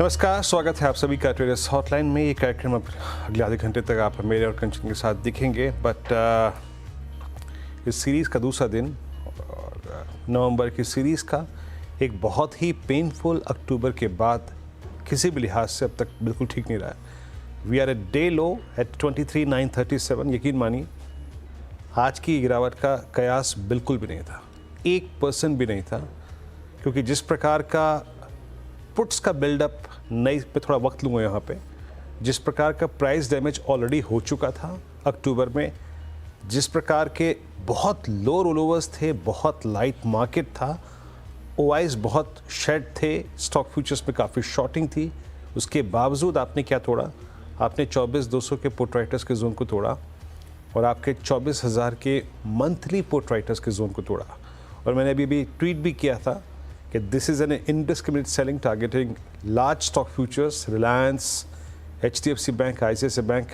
नमस्कार, स्वागत है आप सभी का ट्रेडर्स हॉटलाइन में। ये कार्यक्रम अब अगले आधे घंटे तक आप मेरे और कंचन के साथ दिखेंगे। बट इस सीरीज़ का दूसरा दिन और नवंबर की सीरीज़ का एक बहुत ही पेनफुल अक्टूबर के बाद किसी भी लिहाज से अब तक बिल्कुल ठीक नहीं रहा है। We are at day low at 23,937। यकीन मानिए आज की गिरावट का कयास बिल्कुल भी नहीं था, 1% भी नहीं था, क्योंकि जिस प्रकार का पुट्स का बिल्डअप, नई पे थोड़ा वक्त लूँगा यहाँ पे, जिस प्रकार का प्राइस डैमेज ऑलरेडी हो चुका था अक्टूबर में, जिस प्रकार के बहुत लो रोलोवर्स थे, बहुत लाइट मार्केट था, ओआईज बहुत शेड थे, स्टॉक फ्यूचर्स में काफ़ी शॉर्टिंग थी, उसके बावजूद आपने क्या तोड़ा? आपने 24,200 के पुट राइटर्स के जोन को तोड़ा और आपके 24,000 के मंथली पुट राइटर्स के जोन को तोड़ा। और मैंने अभी ट्वीट भी किया था कि this is an indiscriminate selling targeting large stock futures, Reliance, HDFC bank, ICICI bank.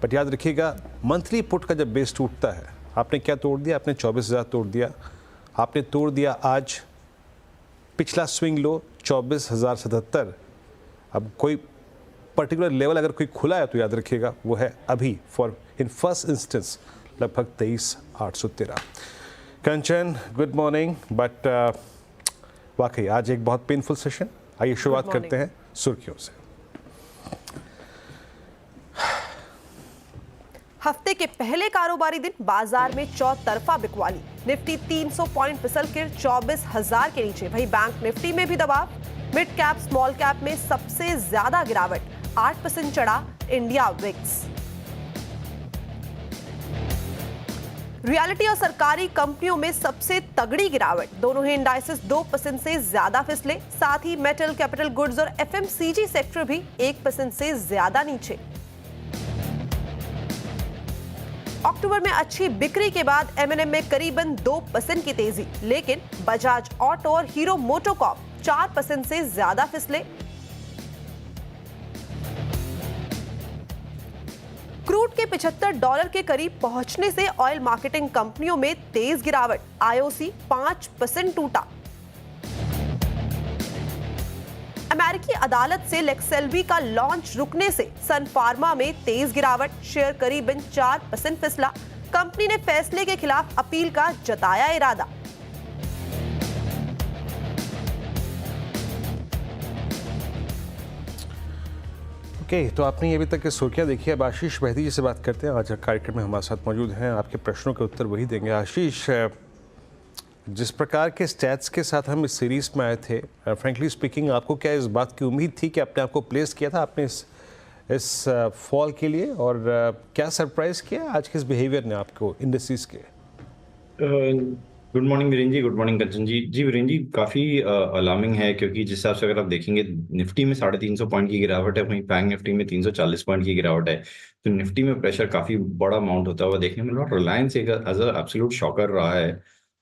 But याद रखिएगा, मंथली पुट का जब बेस टूटता है, आपने क्या तोड़ दिया? आपने 24,000 तोड़ दिया। आपने तोड़ दिया आज पिछला स्विंग लो 24,077। अब कोई पर्टिकुलर लेवल अगर कोई खुला है तो याद रखिएगा वो है अभी फॉर इन फर्स्ट इंस्टेंस लगभग 23,813। कंचन, गुड मॉर्निंग। बट वाकई आज एक बहुत पेनफुल सेशन। आइए शुरुआत करते हैं सुर्खियों से। हफ्ते के पहले कारोबारी दिन बाजार में चौतरफा बिकवाली। निफ्टी 300 पॉइंट फिसलकर 24,000 के नीचे। वहीं बैंक निफ्टी में भी दबाव। मिड कैप स्मॉल कैप में सबसे ज्यादा गिरावट, 8% चढ़ा इंडिया विक्स। रियलिटी और सरकारी कंपनियों में सबसे तगड़ी गिरावट, दोनों ही इंडाइसेस 2% से ज्यादा फिसले। साथ ही मेटल, कैपिटल गुड्स और FMCG सेक्टर भी 1% से ज्यादा नीचे। अक्टूबर में अच्छी बिक्री के बाद M&M में करीबन 2% की तेजी, लेकिन बजाज ऑटो और हीरो मोटोकॉर्प 4% से ज्यादा फिसले। क्रूड के $75 के करीब पहुंचने से ऑयल मार्केटिंग कंपनियों में तेज गिरावट, IOC 5% टूटा। अमेरिकी अदालत से लेक्सेल्वी का लॉन्च रुकने से सन फार्मा में तेज गिरावट, शेयर करीबन 4% फिसला। कंपनी ने फैसले के खिलाफ अपील का जताया इरादा। ओके, तो आपने अभी तक की सुर्खियां देखी। अब आशीष बहदी जी से बात करते हैं। आज कार्यक्रम में हमारे साथ मौजूद हैं, आपके प्रश्नों के उत्तर वही देंगे। आशीष, जिस प्रकार के स्टैट्स के साथ हम इस सीरीज में आए थे, फ्रेंकली स्पीकिंग, आपको क्या इस बात की उम्मीद थी कि अपने आप को प्लेस किया था आपने इस फॉल के लिए, और क्या सरप्राइज किया आज के इस बिहेवियर ने आपको इंडस्ट्रीज के? Good morning Virendra ji, good morning कंचन जी। जी वीरेंद्र जी, काफ़ी अलार्मिंग है, क्योंकि जिस हिसाब से अगर आप देखेंगे निफ्टी में 350 पॉइंट की गिरावट है, वहीं बैंक निफ्टी में 340 पॉइंट की गिरावट है। तो निफ्टी में प्रेशर काफ़ी बड़ा अमाउंट होता हुआ देखने मिल रहा है। रिलायंस एक एज एब्सोल्यूट शॉकर रहा है।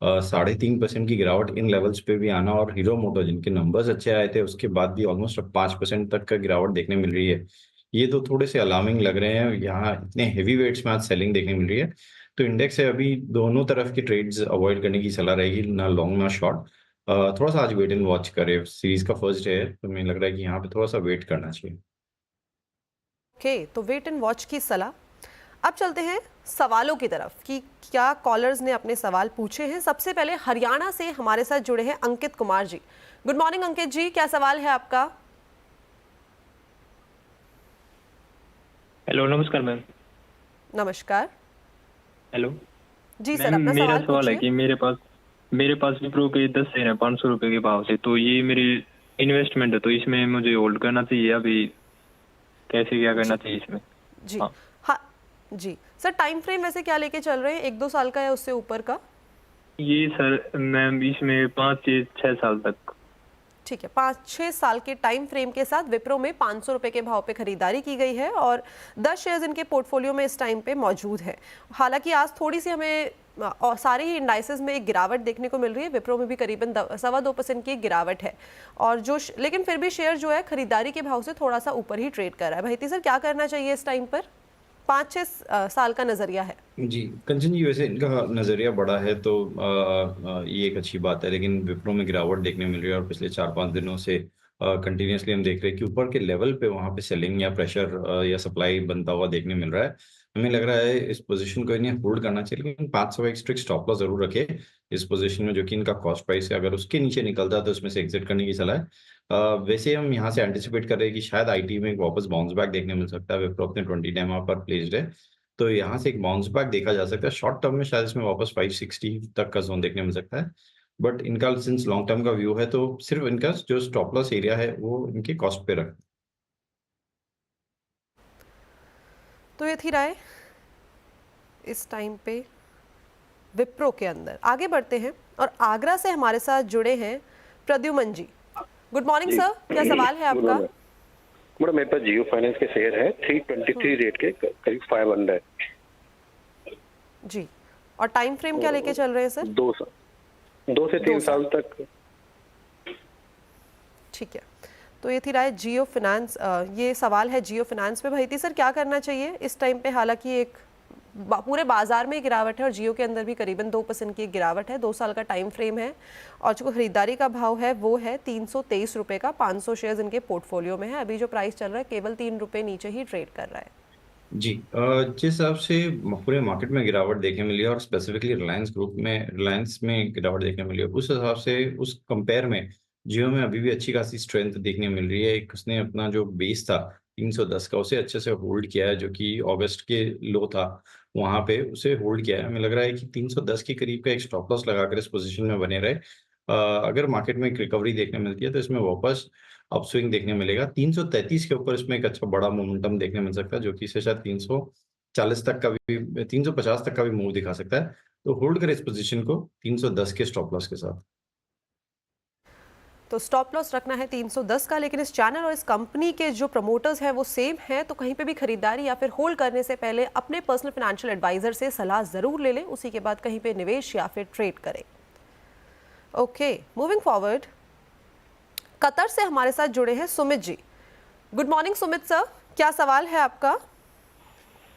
3.5% की गिरावट इन लेवल्स पे भी आना, और हीरो मोटो जिनके नंबर्स अच्छे आए थे उसके बाद भी ऑलमोस्ट 5% तक का गिरावट देखने मिल रही है। ये तो थोड़े से अलार्मिंग लग रहे हैं। यहाँ इतने हेवी वेट्स में आज सेलिंग देखने मिल रही है। तो इंडेक्स है, अभी दोनों तरफ की ट्रेड्स अवॉइड करने की सलाह रहेगी, ना लॉन्ग ना शॉर्ट। थोड़ा सा आज वेट एंड वॉच करे। सीरीज का फर्स्ट है तो मुझे लग रहा है कि यहाँ पे थोड़ा सा वेट करना चाहिए। ओके, तो वेट एंड वॉच की सलाह। अब चलते हैं सवालों की तरफ कि क्या कॉलर्स ने अपने सवाल पूछे हैं। सबसे पहले हरियाणा से हमारे साथ जुड़े हैं अंकित कुमार जी। गुड मॉर्निंग अंकित जी, क्या सवाल है आपका? हेलो, नमस्कार मैम। नमस्कार। हेलो जी सर, मैम, अपना मेरा सवाल सवाल है पूछिए। कि मेरे पास विप्रो के 10 शेयर है 500 रुपए के भाव से। तो ये मेरी इन्वेस्टमेंट है, तो इसमें मुझे होल्ड करना चाहिए? अभी कैसे क्या करना चाहिए इसमें? जी हाँ। हाँ जी सर, टाइम फ्रेम वैसे क्या लेके चल रहे हैं? 1-2 साल का या उससे ऊपर का? ये सर मैम इसमें 5 से 6 साल तक। ठीक है, 5-6 साल के टाइम फ्रेम के साथ विप्रो में 500 रुपए के भाव पे खरीदारी की गई है और 10 शेयर्स इनके पोर्टफोलियो में इस टाइम पे मौजूद है। हालांकि आज थोड़ी सी हमें और सारे ही इंडाइसेस में एक गिरावट देखने को मिल रही है। विप्रो में भी करीबन 2.25% की गिरावट है, और लेकिन फिर भी शेयर जो है खरीदारी के भाव से थोड़ा सा ऊपर ही ट्रेड कर रहा है। भाईती सर, क्या करना चाहिए इस टाइम पर? 5-6 साल का नजरिया है। जी कंचन जी, वैसे इनका नज़रिया बड़ा है तो ये एक अच्छी बात है, लेकिन विप्रो में गिरावट देखने मिल रही है और पिछले 4-5 दिनों से कंटिन्यूसली हम देख रहे हैं कि ऊपर के लेवल पे वहाँ पे सेलिंग या प्रेशर या सप्लाई बनता हुआ देखने मिल रहा है। हमें लग रहा है इस पोजीशन को इन्हें होल्ड करना चाहिए, लेकिन 500 एक स्ट्रिक्ट स्टॉप लॉस जरूर रखे इस पोजीशन में, जो कि इनका कॉस्ट प्राइस है। अगर उसके नीचे निकलता है तो उसमें से एग्जिट करने की सलाह है। वैसे हम यहाँ से एंटिसिपेट कर रहे हैं कि शायद आईटी में एक वापस बाउंस बैक देखने मिल सकता है। विप्रो अपने 20 टाइम पर प्लेस्ड है, तो यहाँ से एक बाउंस बैक देखा जा सकता है। शॉर्ट टर्म में शायद इसमें वापस 560 तक का जोन देखने मिल सकता है, बट इनका सिंस लॉन्ग टर्म का व्यू है तो सिर्फ इनका जो स्टॉप लॉस एरिया है वो इनके कॉस्ट पे रख। तो ये थी राय इस टाइम पे विप्रो के अंदर। आगे बढ़ते हैं और आगरा से हमारे साथ जुड़े हैं प्रद्युमन जी। गुड मॉर्निंग सर, क्या सवाल है आपका? मैडम मेरे पास जियो फाइनेंस के शेयर है 323 रेट के करीब 500 जी, और टाइम फ्रेम क्या लेके चल रहे हैं सर? 2 से 3 साल तक। ठीक है, तो ये थी राय जियो फाइनेंस। ये सवाल है जियो फाइनेंस पे। भाई सर क्या करना चाहिए इस टाइम पे? हालांकि एक पूरे बाजार में गिरावट है और जियो के अंदर भी करीबन 2% की गिरावट है। 2 साल का टाइम फ्रेम है और जो खरीदारी का भाव है वो है 323 रुपये का। 500 शेयर्स इनके पोर्टफोलियो में है। अभी जो प्राइस चल रहा है केवल 3 रुपये नीचे ही ट्रेड कर रहा है। जी, जिस हिसाब से पूरे मार्केट में गिरावट देखने मिली है और स्पेसिफिकली रिलायंस में गिरावट देखने मिली है, उस हिसाब से उस कंपेयर में जियो में अभी भी अच्छी खासी स्ट्रेंथ देखने मिल रही है। एक उसने अपना जो बेस था 310 का, उसे अच्छे से होल्ड किया है, जो कि अगस्त के लो था वहां पे उसे होल्ड किया है। हमें लग रहा है कि 310 के करीब का एक स्टॉप लॉस लगाकर इस पोजीशन में बने रहे। अगर मार्केट में एक रिकवरी देखने मिलती है तो इसमें वापस अपस्विंग देखने मिलेगा। 333 के ऊपर इसमें एक अच्छा बड़ा मोमेंटम देखने मिल सकता है, जो कि इसे शायद 340 तक का भी 350 तक का भी मूव दिखा सकता है। तो होल्ड करें इस पोजीशन को 310 के स्टॉप लॉस के साथ। तो स्टॉप लॉस रखना है 310 का, लेकिन इस चैनल और इस कंपनी के जो प्रमोटर्स हैं वो सेम हैं। तो कहीं पे भी खरीदारी या फिर होल्ड करने से पहले अपने पर्सनल फाइनेंशियल एडवाइजर से सलाह जरूर ले लें, उसी के बाद कहीं पे निवेश या फिर ट्रेड करें। ओके, मूविंग फॉरवर्ड, कतर से हमारे साथ जुड़े हैं Sumit ji. Good morning Sumit sir, क्या सवाल है आपका?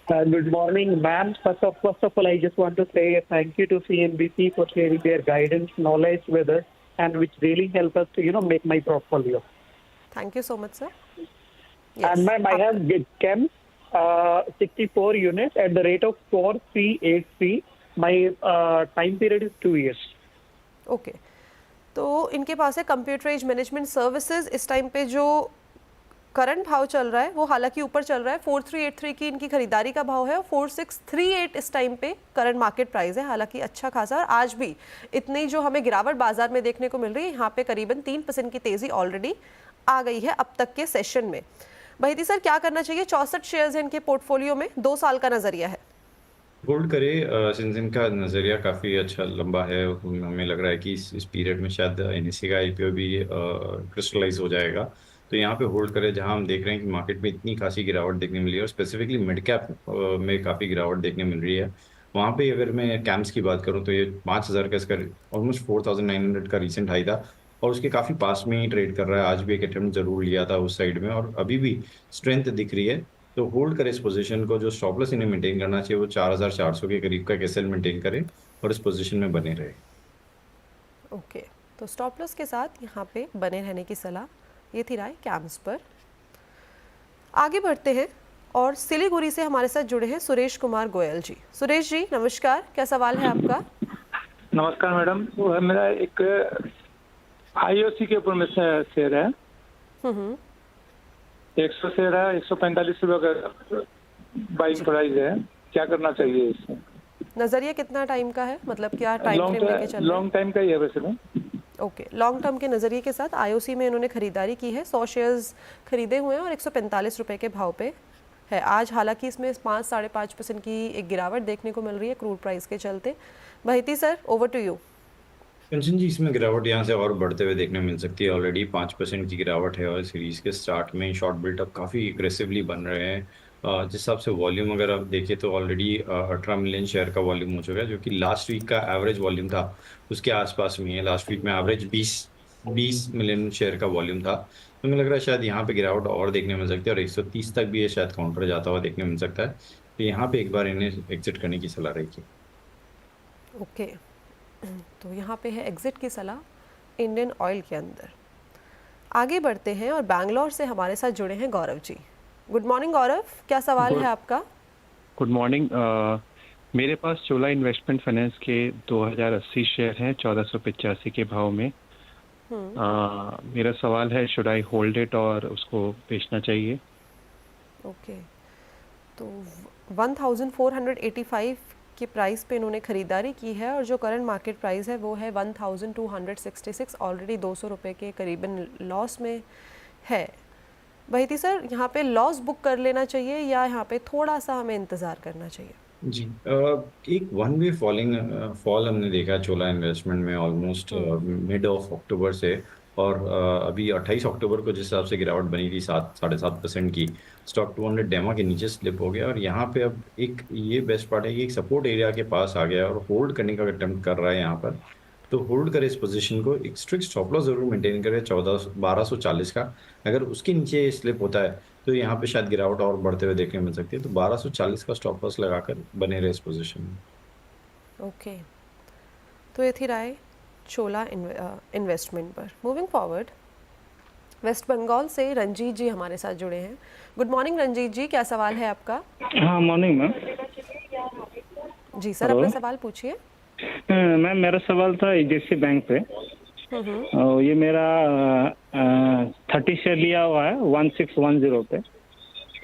Good morning, ma'am. First of all, I just want to say thank you to CNBC for sharing their guidance, knowledge with us, and which really help us to, make my portfolio. Thank you so much, sir. And ma'am, I have GitChem 64 units at the rate of 4383. My time period is 2 years. Okay, तो इनके पास है computerise management services. इस time पे जो current भाव चल रहा है वो हालांकि ऊपर चल रहा है। 4383 की इनकी खरीदारी का भाव है और 4638 इस टाइम पे करंट मार्केट प्राइस है, हालांकि अच्छा खासा। और आज भी इतनी जो हमें गिरावट बाजार में देखने को मिल रही है, यहाँ पे करीबन 3% की तेजी ऑलरेडी आ गई है अब तक के सेशन में। बहिती सर क्या करना चाहिए? 64 शेयर्स हैं इनके पोर्टफोलियो में, 2 साल का नजरिया है। होल्ड करे सिंस इनका नज़रिया काफ़ी अच्छा लंबा है। हमें लग रहा है कि इस पीरियड में शायद एनएससी का आईपीओ भी क्रिस्टलाइज हो जाएगा, तो यहाँ पे होल्ड करें। जहाँ हम देख रहे हैं कि मार्केट में इतनी खासी गिरावट देखने मिली है और स्पेसिफिकली मिड कैप में काफ़ी गिरावट देखने मिल रही है। वहाँ पे अगर मैं कैम्स की बात करूँ तो ये 5000 का इसका ऑलमोस्ट 4900 का रिसेंट हाई था और उसके काफ़ी पास में ही ट्रेड कर रहा है। आज भी एक अटेम्प्ट जरूर लिया था उस साइड में और अभी भी स्ट्रेंथ दिख रही है, तो होल्ड करें इस पोजीशन को। जो स्टॉप लॉस इन्हें मेंटेन करना चाहिए वो 4400 के करीब का एसएल मेंटेन करें और इस पोजीशन में बने रहे। ओके, तो स्टॉप लॉस के साथ यहाँ पे बने रहने की सलाह। ये थी राय कैम्स पर। आगे बढ़ते हैं और सिलीगुड़ी से हमारे साथ जुड़े हैं सुरेश कुमार गोयल जी। सुरेश जी नमस्कार, क्या सवाल है आपका? नमस्कार मैडम, वो है मेरा एक आईओसी के ऊपर में शेयर है। 100 शेयर है, 145 रुपये का बाइंग प्राइस है, क्या करना चाहिए इसमें? नजरिया कितना टाइम का है, मतलब क्या टाइम फ्रेम लेके चल रहे हैं? लॉन्ग टाइम का ही है वैसे में। ओके, लॉन्ग टर्म के नज़रिए के साथ आईओसी में इन्होंने खरीदारी की है। 100 शेयर्स खरीदे हुए हैं और 145 रुपये के भाव पे है आज। हालांकि इसमें 5-5.5% की एक गिरावट देखने को मिल रही है क्रूड प्राइस के चलते। बहिती सर ओवर टू यू। कंचन जी, इसमें गिरावट यहाँ से और बढ़ते हुए देखने मिल सकती है। ऑलरेडी 5% की गिरावट है और सीरीज के स्टार्ट में शॉर्ट बिल्टअप काफ़ी एग्रेसिवली बन रहे हैं। जिस हिसाब से वॉल्यूम अगर आप देखें तो ऑलरेडी 18 मिलियन शेयर का वॉल्यूम हो चुका है, जो कि लास्ट वीक का एवरेज वॉल्यूम था उसके आसपास में है। लास्ट वीक में एवरेज 20 मिलियन शेयर का वॉल्यूम था, तो मुझे लग रहा है शायद यहाँ पे गिरावट और देखने मिल सकती है और 130 तक भी ये शायद काउंटर जाता हुआ देखने मिल सकता है। तो यहाँ पे एक बार इन्हें एग्जिट करने की सलाह रहेगी। ओके, तो यहाँ पे है एग्जिट की सलाह इंडियन ऑयल के अंदर। आगे बढ़ते हैं और बैंगलोर से हमारे साथ जुड़े हैं गौरव जी। गुड मॉर्निंग गौरव, क्या सवाल है आपका? Good morning. मेरे पास चोला इन्वेस्टमेंट फाइनेंस के 2080 शेयर हैं 1485 के भाव में। मेरा सवाल है, शुड आई होल्ड इट और उसको बेचना चाहिए? ओके, तो 1485 के प्राइस पे इन्होंने ख़रीदारी की है और जो करंट मार्केट प्राइस है वो है 1266। ऑलरेडी 200 रुपये के करीबन लॉस में है। बहिती सर, यहाँ पे लॉस बुक कर लेना चाहिए या यहाँ पे थोड़ा सा हमें इंतज़ार करना चाहिए? जी, एक वन वे फॉल हमने देखा चोला इन्वेस्टमेंट में ऑलमोस्ट मिड ऑफ अक्टूबर से, और अभी 28 अक्टूबर को जिस हिसाब से गिरावट बनी थी 7-7.5% की, स्टॉक 200 डेमा के नीचे स्लिप हो गया और यहाँ पे अब एक ये बेस्ट पार्ट है कि एक सपोर्ट एरिया के पास आ गया और होल्ड करने का अटेम्प्ट कर रहा है यहाँ पर। तो होल्ड करे इस पोजीशन को, एक स्ट्रिक्ट स्टॉप लॉस जरूर मेंटेन करे 1240 का। अगर उसके नीचे स्लिप होता है तो यहाँ पे शायद गिरावट और बढ़ते हुए देखने मिल सकती है। तो 1240 का स्टॉप लॉस लगाकर बने रहे इस पोजीशन में। ओके, तो ये थी राय चोला इन्वेस्टमेंट पर। मूविंग फॉरवर्ड, वेस्ट बंगाल से रंजीत जी हमारे साथ जुड़े हैं। गुड मॉर्निंग रंजीत जी, क्या सवाल है आपका? हाँ, मॉर्निंग मैम। जी सर, अपना सवाल पूछिए। मैम, मेरा सवाल था एचडीएफसी बैंक पे। ये मेरा 30 शेयर लिया हुआ है 1610 पे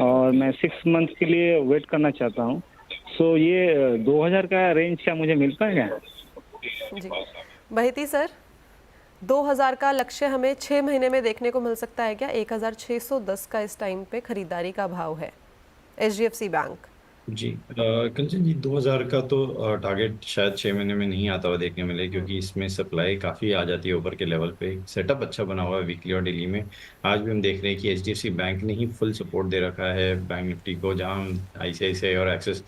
और मैं 6 मंथ के लिए वेट करना चाहता हूँ। सो ये 2000 का रेंज क्या मुझे मिल पाएगा? जी बहिती सर, 2000 का लक्ष्य हमें 6 महीने में देखने को मिल सकता है क्या? 1610 का इस टाइम पे खरीदारी का भाव है एचडीएफसी बैंक। जी कंचन जी, 2000 का तो टारगेट शायद 6 महीने में नहीं आता हुआ देखने मिले, क्योंकि इसमें सप्लाई काफ़ी आ जाती है ऊपर के लेवल पे। सेटअप अच्छा बना हुआ है वीकली और डेली में। आज भी हम देख रहे हैं कि एचडीएफसी बैंक ने ही फुल सपोर्ट दे रखा है बैंक निफ्टी को, जहां आईसीआईसीआई और एक्सिस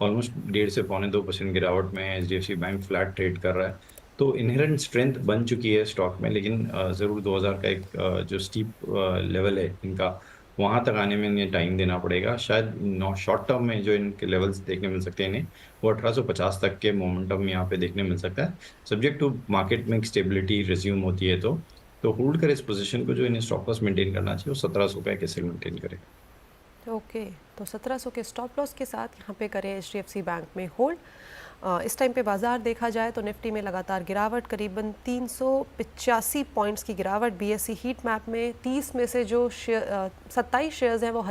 ऑलमोस्ट 1.5 से 2% गिरावट में है। एचडीएफसी बैंक फ्लैट ट्रेड कर रहा है, तो इनहेरेंट स्ट्रेंथ बन चुकी है स्टॉक में। लेकिन ज़रूर 2000 का एक जो स्टीप लेवल है इनका, वहां तक आने में इन्हें टाइम देना पड़ेगा। शायद शॉर्ट टर्म में जो इनके लेवल्स देखने मिल सकते हैं इन्हें, वो 1850 तक के मोमेंटम यहाँ पे देखने मिल सकता है, सब्जेक्ट टू मार्केट में स्टेबिलिटी रिज्यूम होती है। तो होल्ड करे इस पोजीशन को। जो इन्हें स्टॉप लॉस मेंटेन करना चाहिए वो 1700 का कैसे मेंटेन करे। ओके, तो 1700 के स्टॉप लॉस के साथ यहाँ पे करें एचडीएफसी बैंक में होल्ड। इस टाइम पे बाजार देखा जाए तो निफ्टी में लगातार गिरावट, करीबन 385 पॉइंट्स की गिरावट। बीएसई हीट मैप में 30 में से जो 27 शेयर्स हैं वो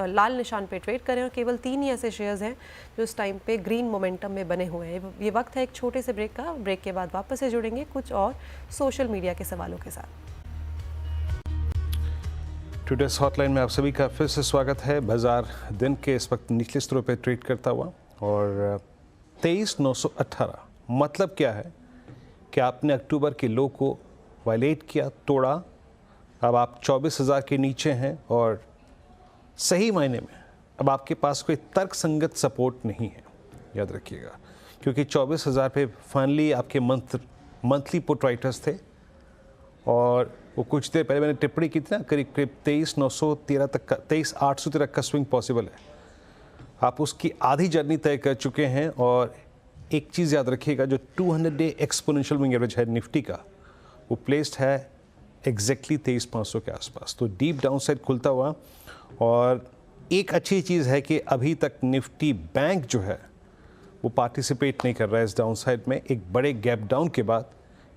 लाल निशान पे ट्रेड करें और केवल 3 ही ऐसे शेयर्स हैं जो इस टाइम पे ग्रीन मोमेंटम में बने हुए हैं। ये वक्त है एक छोटे से ब्रेक का। ब्रेक के बाद वापस से जुड़ेंगे कुछ और सोशल मीडिया के सवालों के साथ। टुडेस हॉटलाइन में आप सभी का फिर से स्वागत है। बाजार दिन के इस वक्त निचले स्तरों पर ट्रेड करता हुआ और 23,918 मतलब क्या है कि आपने अक्टूबर के लो को वायलेट किया, तोड़ा। अब आप 24,000 के नीचे हैं और सही मायने में अब आपके पास कोई तर्कसंगत सपोर्ट नहीं है, याद रखिएगा, क्योंकि 24,000 पे फाइनली आपके मंथली पुट राइटर्स थे और वो कुछ देर पहले मैंने टिप्पणी की थी ना, करीब 23,913 तक का, 23,813 का स्विंग पॉसिबल है। आप उसकी आधी जर्नी तय कर चुके हैं और एक चीज़ याद रखिएगा, जो 200 डे एक्सपोनेंशियल मूविंग एवरेज है निफ्टी का, वो प्लेस्ड है एग्जैक्टली 23,500 के आसपास। तो डीप डाउन साइड खुलता हुआ। और एक अच्छी चीज़ है कि अभी तक निफ्टी बैंक जो है वो पार्टिसिपेट नहीं कर रहा है इस डाउन साइड में। एक बड़े गैप डाउन के बाद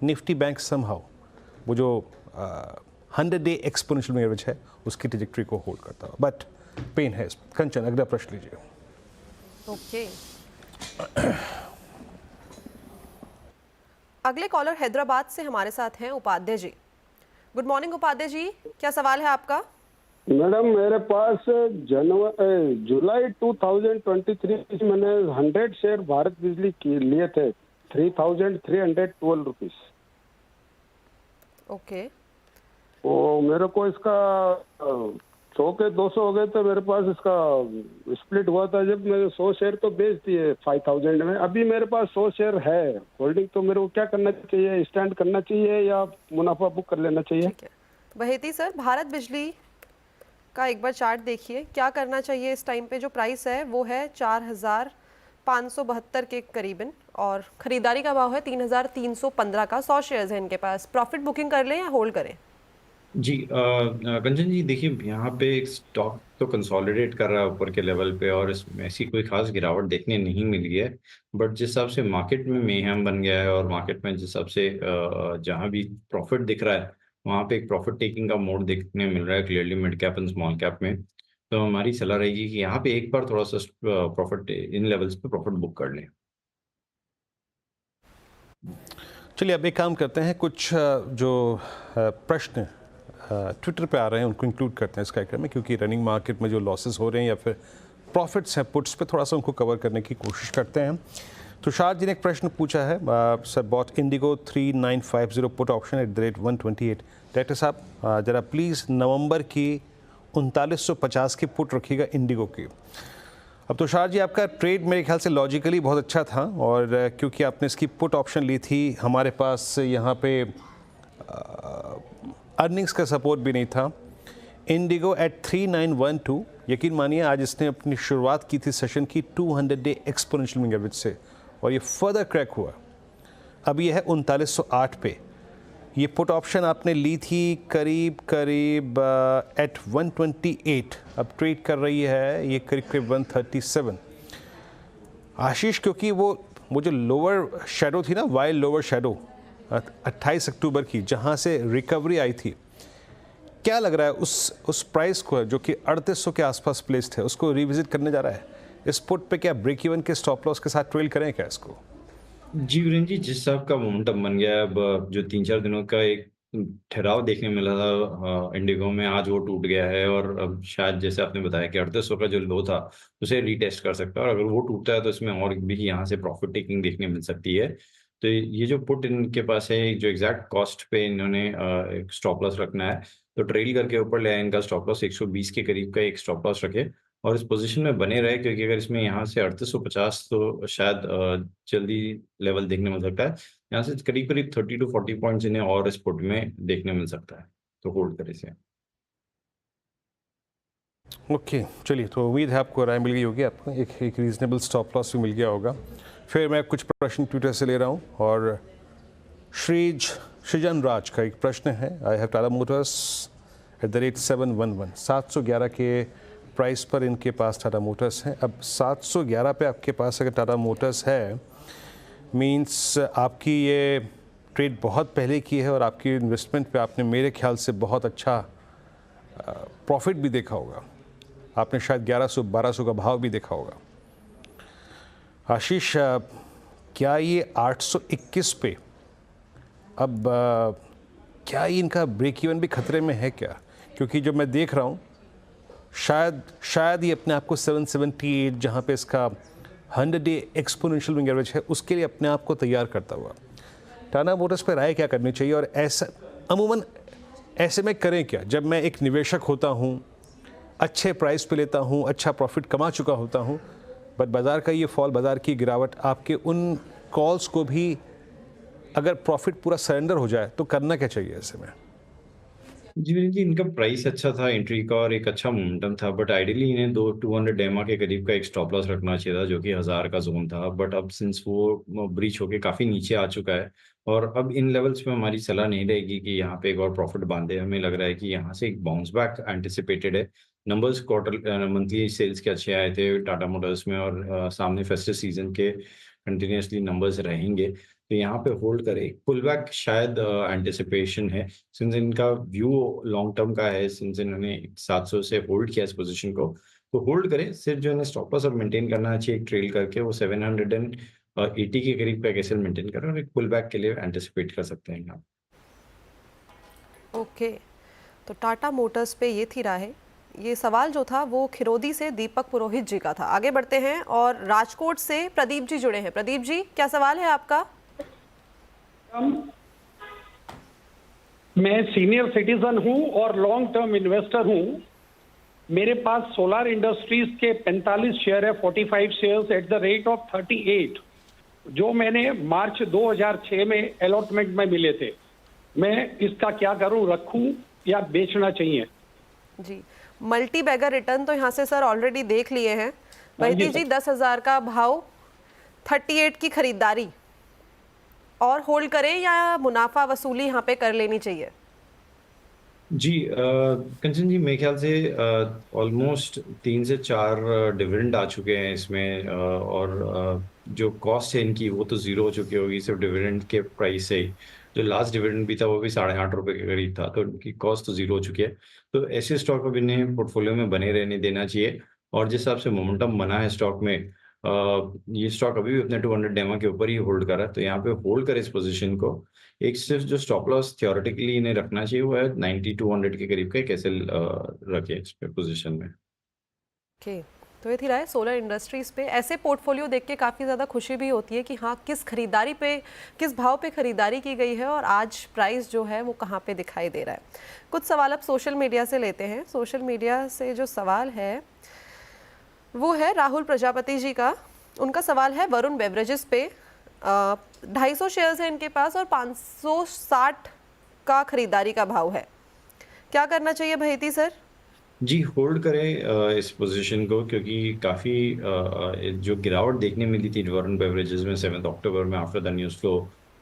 निफ्टी बैंक समहाउ वो जो 100 डे एक्सपोनेंशियल मूविंग एवरेज है उसकी ट्रैजेक्टरी को होल्ड करता हुआ, बट पेन है। कंचन, अगला प्रश्न लीजिए। ओके, अगले कॉलर हैदराबाद से हमारे साथ हैं उपाध्याय जी। गुड मॉर्निंग उपाध्याय जी, क्या सवाल है आपका? मैडम, मेरे पास जुलाई 2023 मैंने 100 शेयर भारत बिजली के लिए थे 3,312 रुपीज। ओके, तो मेरे को इसका 100 के 200 हो गए, तो मेरे पास इसका स्प्लिट हुआ था जब मैंने 100 शेयर तो बेच दिए 5,000 में। अभी मेरे पास 100 शेयर है होल्डिंग, तो मेरे को क्या करना चाहिए? स्टैंड करना चाहिए या मुनाफा बुक कर लेना चाहिए? ठीक है बहेती सर, भारत बिजली का एक बार चार्ट देखिए, क्या करना चाहिए इस टाइम पे? जो प्राइस है वो है 4,572 के करीबन और खरीदारी का भाव है 3,315 का। 100 शेयर्स हैं इनके पास। प्रॉफिट बुकिंग कर लें या होल्ड करें? जी कंचन जी, देखिए यहाँ पे एक स्टॉक तो कंसोलिडेट कर रहा है ऊपर के लेवल पे, और इसमें ऐसी कोई खास गिरावट देखने नहीं मिली है। बट जिस हिसाब से मार्केट में मेहम बन गया है, और मार्केट में जिस हिसाब से जहाँ भी प्रॉफिट दिख रहा है वहाँ पे एक प्रॉफिट टेकिंग का मोड देखने मिल रहा है clearly mid cap and small cap में। तो हमारी सलाह रहेगी कि यहाँ पे एक बार थोड़ा सा प्रॉफिट इन लेवल्स पे प्रॉफिट बुक कर लें। चलिए अब एक काम करते हैं, कुछ जो प्रश्न ट्विटर पे आ रहे हैं उनको इंक्लूड करते हैं इस कार्यक्रम में, क्योंकि रनिंग मार्केट में जो लॉसेस हो रहे हैं या फिर प्रॉफिट्स हैं पुट्स पे, थोड़ा सा उनको कवर करने की कोशिश करते हैं। तुषार जी ने एक प्रश्न पूछा है, sir bought IndiGo 3950 put option @ 128। Director साहब ज़रा प्लीज़ नवंबर की 3950 की पुट रखिएगा इंडिगो की। अब तुषार जी, आपका ट्रेड मेरे ख्याल से लॉजिकली बहुत अच्छा था, और क्योंकि आपने इसकी पुट ऑप्शन ली थी, हमारे पास यहाँ पे अर्निंग्स का सपोर्ट भी नहीं था। इंडिगो एट 3912, यकीन मानिए आज इसने अपनी शुरुआत की थी सेशन की 200 डे एक्सपोनेंशियल मूविंग एवरेज से, और ये फर्दर क्रैक हुआ। अब ये है 3908 पे। ये पुट ऑप्शन आपने ली थी करीब एट 128, अब ट्रेड कर रही है ये करीब 137। आशीष, क्योंकि वो जो लोअर शेडो थी ना, वाइल्ड लोअर शेडो 28 अक्टूबर की, जहां से रिकवरी आई थी, क्या लग रहा है उस प्राइस को जो कि 3800 के आसपास प्लेस्ड है, उसको रिविजिट करने जा रहा है इस पुट पे? क्या ब्रेक इवन के स्टॉप लॉस के साथ ट्रेल करें क्या इसको? जी वीरेंद्र जी, जिस हिसाब का मोमेंटम बन गया है, अब जो 3-4 दिनों का एक ठहराव देखने मिला था इंडिगो में, आज वो टूट गया है, और अब शायद जैसे आपने बताया कि 3800 का जो लो था उसे रीटेस्ट कर सकता है, और अगर वो टूटता है तो इसमें और भी यहाँ से प्रॉफिट टेकिंग देखने मिल सकती है। तो ये जो पुट इनके पास है, जो एग्जैक्ट कॉस्ट पे इन्होंने एक स्टॉप लॉस रखना है, तो ट्रेल करके ऊपर ले आए इनका स्टॉप लॉस 120 के करीब का एक स्टॉप लॉस रखे, और इस पोजीशन में बने रहे, क्योंकि अगर इसमें यहाँ से 3850 तो शायद जल्दी लेवल देखने मिल सकता है। यहाँ से करीब 30 to 40 पॉइंट्स इन्हें और इस पुट में देखने मिल सकता है, तो होल्ड करें इसे। ओके चलिए, तो उम्मीद है आपको राय मिल गई होगी, आपको एक रीजनेबल स्टॉप लॉस भी मिल गया होगा। फिर मैं कुछ प्रश्न ट्विटर से ले रहा हूँ, और सृजन राज का एक प्रश्न है, आई हैव टाटा मोटर्स @ 711, 711 के प्राइस पर इनके पास टाटा मोटर्स हैं। अब 711 पे आपके पास अगर टाटा मोटर्स है, मींस आपकी ये ट्रेड बहुत पहले की है, और आपकी इन्वेस्टमेंट पे आपने मेरे ख्याल से बहुत अच्छा प्रॉफिट भी देखा होगा। आपने शायद 1100-1200 का भाव भी देखा होगा। आशीष, क्या ये 821 पे अब क्या ये इनका ब्रेक इवन भी खतरे में है क्या? क्योंकि जब मैं देख रहा हूँ, शायद ये अपने आप को 778, जहाँ पे इसका 100 डे एक्सपोनेंशियल मूविंग एवरेज है, उसके लिए अपने आप को तैयार करता हुआ टाटा मोटर्स पे राय क्या करनी चाहिए? और ऐसा अमूमन ऐसे में करें क्या जब मैं एक निवेशक होता हूँ, अच्छे प्राइस पे लेता हूँ, अच्छा प्रॉफिट कमा चुका होता हूँ, बट बाज़ार का ये फॉल, बाज़ार की गिरावट, आपके उन कॉल्स को भी अगर प्रॉफिट पूरा सरेंडर हो जाए तो करना क्या चाहिए ऐसे में? जी वीरेंद्र जी, इनका प्राइस अच्छा था एंट्री का, और एक अच्छा मोमेंटम था, बट आइडियली इन्हें 200 डेमा के करीब का एक स्टॉप लॉस रखना चाहिए था, जो कि 1000 का जोन था। बट अब सिंस वो ब्रीच होके काफ़ी नीचे आ चुका है, और अब इन लेवल्स पे हमारी सलाह नहीं रहेगी कि यहाँ पे एक और प्रॉफिट बांधे। हमें लग रहा है कि यहाँ से एक बाउंस बैक एंटिसिपेटेड है। नंबर्स क्वार्टर मंथली सेल्स के अच्छे आए थे टाटा मोटर्स में, और सामने फेस्टिव सीजन के कंटिन्यूसली नंबर्स रहेंगे, तो यहाँ पे होल्ड करें। पुल बैक शायद एंटिसिपेशन है, सिंस इनका व्यू लॉन्ग टर्म का है, सिंस इन्होंने 700 से होल्ड किया इस पोजीशन को, तो होल्ड करें। सिर्फ जो इन्हें स्टॉप लॉस अब मेंटेन करना चाहिए, एक ट्रेल करके वो 780 के करीब का कैसे मेंटेन करें, और एक पुल बैक के लिए एंटिसिपेट कर सकते हैं यहाँ। ओके, तो टाटा मोटर्स पे ये थी राय। ये सवाल जो था वो खिरोदी से दीपक पुरोहित जी का था। आगे बढ़ते हैं, और राजकोट से प्रदीप जी जुड़े हैं। प्रदीप जी, क्या सवाल है आपका? मैं सीनियर सिटीजन हूं और लॉन्ग टर्म इन्वेस्टर हूं। मेरे पास सोलार इंडस्ट्रीज के 45 शेयर है, 45 shares at the rate of 38, जो मैंने मार्च 2006 में अलॉटमेंट में मिले थे। मैं इसका क्या करूं, रखूं या बेचना चाहिए? जी, मल्टी बैगर रिटर्न तो यहाँ से सर ऑलरेडी देख लिए हैं। वैद्य जी, 10,000 का भाव, 38 की खरीदारी, और होल्ड करें या मुनाफा वसूली यहाँ पे कर लेनी चाहिए? जी कंचन जी, मेरे ख्याल से ऑलमोस्ट 3 से 4 डिविडेंड आ चुके हैं इसमें, और जो कॉस्ट है इनकी वो तो जीरो हो चुकी होगी सिर्फ डिविडेंड के प्राइस से ही। जो लास्ट डिविडेंड भी था वो भी 8.5 रुपए के करीब था, तो इनकी कॉस्ट तो जीरो हो चुकी है। तो ऐसे स्टॉक अब इन्हें पोर्टफोलियो में बने रहने देना चाहिए। और जिस हिसाब से मोमेंटम बना है स्टॉक में, ये स्टॉक अभी भी अपने 200 डेमा के ऊपर ही होल्ड कर रहा है, तो यहाँ पे होल्ड करे इस पोजीशन को। एक सिर्फ जो स्टॉप लॉस थियोरेटिकली इन्हें रखना चाहिए वो है 9200 के करीब का, कैसे रखे इस पे पोजीशन में। ओके, तो ये थी राय सोलर इंडस्ट्रीज पे। ऐसे पोर्टफोलियो देख के काफ़ी ज़्यादा खुशी भी होती है कि हाँ, किस खरीदारी पे, किस भाव पे खरीदारी की गई है और आज प्राइस जो है वो कहाँ पे दिखाई दे रहा है। कुछ सवाल अब सोशल मीडिया से लेते हैं। सोशल मीडिया से जो सवाल है वो है राहुल प्रजापति जी का। उनका सवाल है वरुण बेवरेजेस पे 250 शेयर्स है इनके पास और 560 का खरीदारी का भाव है, क्या करना चाहिए भैती सर? जी, होल्ड करें इस पोजीशन को, क्योंकि काफ़ी जो गिरावट देखने मिली थी वरुण बेवरेजेस में 7 अक्टूबर में आफ्टर द न्यूज़ फ्लो,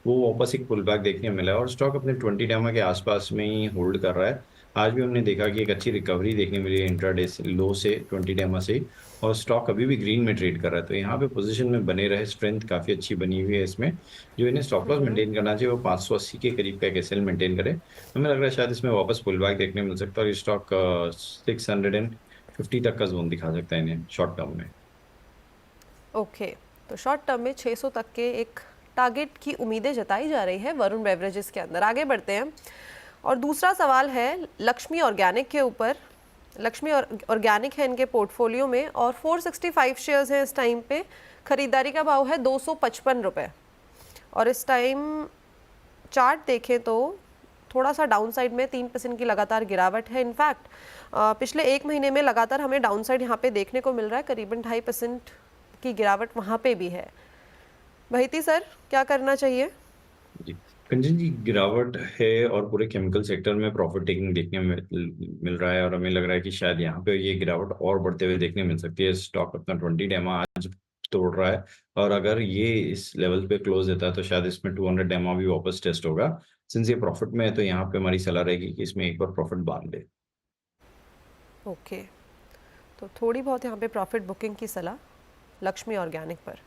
वो वापस एक पुल बैक देखने मिला है और स्टॉक अपने 20 डेमा के आसपास में ही होल्ड कर रहा है। आज भी हमने देखा कि एक अच्छी रिकवरी देखने मिली है इंट्राडे से लो से 20 डेमा से ही, और स्टॉक अभी भी ग्रीन में ट्रेड कर रहा है। तो यहाँ पे पोजीशन में बने रहे, स्ट्रेंथ काफ़ी अच्छी बनी हुई है इसमें। जो इन्हें स्टॉप लॉस मेंटेन करना चाहिए वो 580 के करीब का एक एसएल मेंटेन करे। हमें लग रहा है शायद इसमें वापस पुल बैक देखने मिल सकता है और ये स्टॉक 650 तक का जोन दिखा सकता है इन्हें शॉर्ट टर्म में। ओके, तो शॉर्ट टर्म में 600 तक के एक टारगेट की उम्मीदें जताई जा रही है वरुण बेवरेजेस के अंदर। आगे बढ़ते हैं और दूसरा सवाल है लक्ष्मी ऑर्गेनिक के ऊपर। लक्ष्मी ऑर्गेनिक है इनके पोर्टफोलियो में और 465 शेयर्स हैं इस टाइम पे। खरीदारी का भाव है 255 रुपये और इस टाइम चार्ट देखें तो थोड़ा सा डाउन साइड में 3% की लगातार गिरावट है। इनफैक्ट पिछले एक महीने में लगातार हमें डाउन साइड यहाँ पे देखने को मिल रहा है, करीबन 2.5% की गिरावट वहाँ पे भी है। भैती सर, क्या करना चाहिए? जी कंचन जी, गिरावट है और पूरे केमिकल सेक्टर में प्रॉफिट टेकिंग देखने में मिल रहा है और हमें लग रहा है कि शायद यहाँ पे ये गिरावट और बढ़ते हुए देखने मिल सकती है। स्टॉक अपना 20 डेमा आज तोड़ रहा है और अगर ये इस लेवल पे क्लोज देता है तो शायद इसमें 200 डेमा भी वापस टेस्ट होगा। सिंस ये प्रॉफिट में है तो यहाँ पे हमारी सलाह रहेगी कि इसमें एक बार प्रॉफिट बांध ले। ओके, तो थोड़ी बहुत यहाँ पे प्रॉफिट बुकिंग की सलाह लक्ष्मी ऑर्गेनिक पर।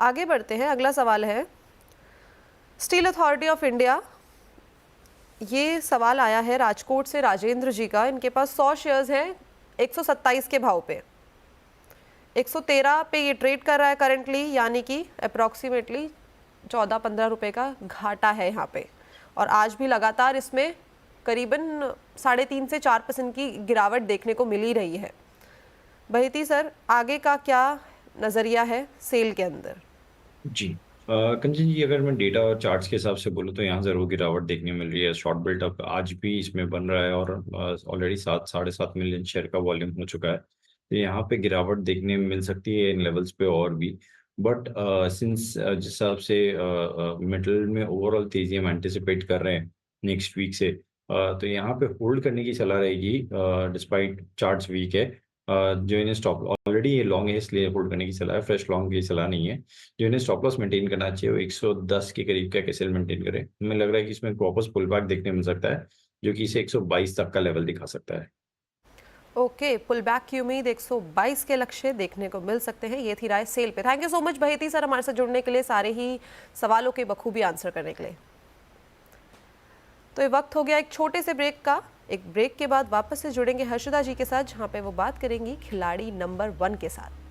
आगे बढ़ते हैं। अगला सवाल है स्टील अथॉरिटी ऑफ इंडिया। ये सवाल आया है राजकोट से राजेंद्र जी का। इनके पास 100 शेयर्स हैं 127 के भाव पे। 113 पे ये ट्रेड कर रहा है करंटली, यानी कि अप्रॉक्सीमेटली 14-15 रुपए का घाटा है यहाँ पे। और आज भी लगातार इसमें करीबन 3.5 से 4% की गिरावट देखने को मिल ही रही है। बहती सर, आगे का क्या नज़रिया है सेल के अंदर? जी कंचन जी, अगर मैं डेटा और चार्ट्स के हिसाब से बोलूँ तो यहाँ ज़रूर गिरावट देखने मिल रही है। शॉर्ट बिल्टअप आज भी इसमें बन रहा है और ऑलरेडी 7-7.5 मिलियन शेयर का वॉल्यूम हो चुका है। तो यहाँ पे गिरावट देखने मिल सकती है इन लेवल्स पे और भी। बट सिंस जिस हिसाब से मेटल में ओवरऑल तेजी हम एंटिसिपेट कर रहे हैं नेक्स्ट वीक से, तो यहाँ पे होल्ड करने की सलाह रहेगी डिस्पाइट चार्ट्स वीक है। जो इन्हें स्टॉप ऑलरेडी ये लॉन्ग है इसलिए होल्ड करने की सलाह है, फ्रेश लॉन्ग की सलाह नहीं है। जो इन्हें स्टॉप लॉस मेंटेन करना चाहिए वो 110 के करीब का कैसे मेंटेन करें। हमें लग रहा है कि इसमें वापस पुल बैक देखने मिल सकता है जो कि इसे 122 तक का लेवल दिखा सकता है। ओके, पुल बैक की उम्मीद 122 के लक्ष्य देखने को मिल सकते हैं। ये थी राय सेल पे। Thank you so much Baheti sir हमारे साथ जुड़ने के लिए, सारे ही सवालों के बखूबी आंसर करने के लिए। तो ये वक्त हो गया एक छोटे से ब्रेक का। एक ब्रेक के बाद वापस से जुड़ेंगे हर्षदा जी के साथ, जहां पे वो बात करेंगी खिलाड़ी नंबर 1 के साथ।